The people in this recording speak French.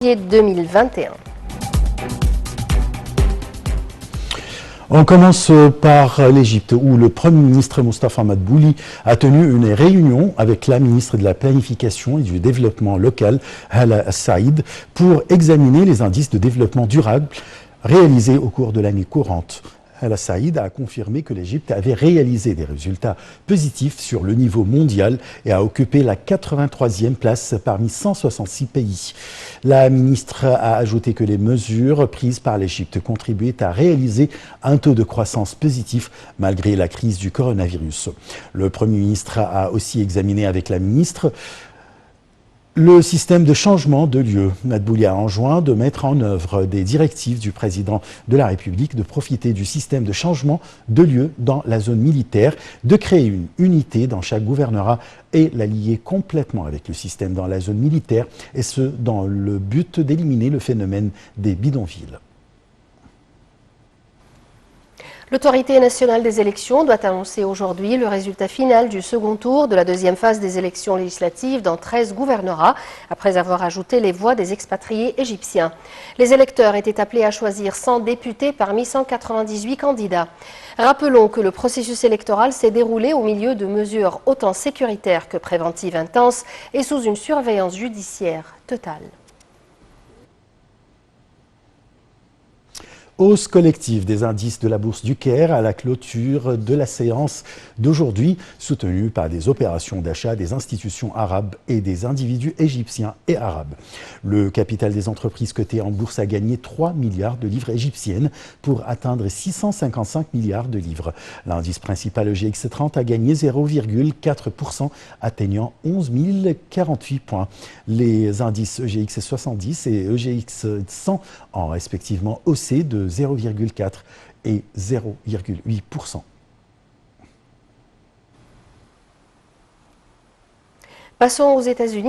2021. On commence par l'Égypte où le Premier ministre Moustapha Madbouli a tenu une réunion avec la ministre de la Planification et du Développement local, Hala Saïd, pour examiner les indices de développement durable réalisés au cours de l'année courante. Hala Saïd a confirmé que l'Égypte avait réalisé des résultats positifs sur le niveau mondial et a occupé la 83e place parmi 166 pays. La ministre a ajouté que les mesures prises par l'Égypte contribuaient à réaliser un taux de croissance positif malgré la crise du coronavirus. Le Premier ministre a aussi examiné avec la ministre le système de changement de lieu. Madbouli a enjoint de mettre en œuvre des directives du président de la République, de profiter du système de changement de lieu dans la zone militaire, de créer une unité dans chaque gouvernorat et la lier complètement avec le système dans la zone militaire, et ce, dans le but d'éliminer le phénomène des bidonvilles. L'autorité nationale des élections doit annoncer aujourd'hui le résultat final du second tour de la deuxième phase des élections législatives dans 13 gouvernorats, après avoir ajouté les voix des expatriés égyptiens. Les électeurs étaient appelés à choisir 100 députés parmi 198 candidats. Rappelons que le processus électoral s'est déroulé au milieu de mesures autant sécuritaires que préventives intenses et sous une surveillance judiciaire totale. Hausse collective des indices de la Bourse du Caire à la clôture de la séance d'aujourd'hui, soutenue par des opérations d'achat des institutions arabes et des individus égyptiens et arabes. Le capital des entreprises cotées en bourse a gagné 3 milliards de livres égyptiennes pour atteindre 655 milliards de livres. L'indice principal EGX30 a gagné 0,4%, atteignant 11 048 points. Les indices EGX70 et EGX100 ont respectivement haussé de 0,4 et 0,8%. Passons aux États-Unis.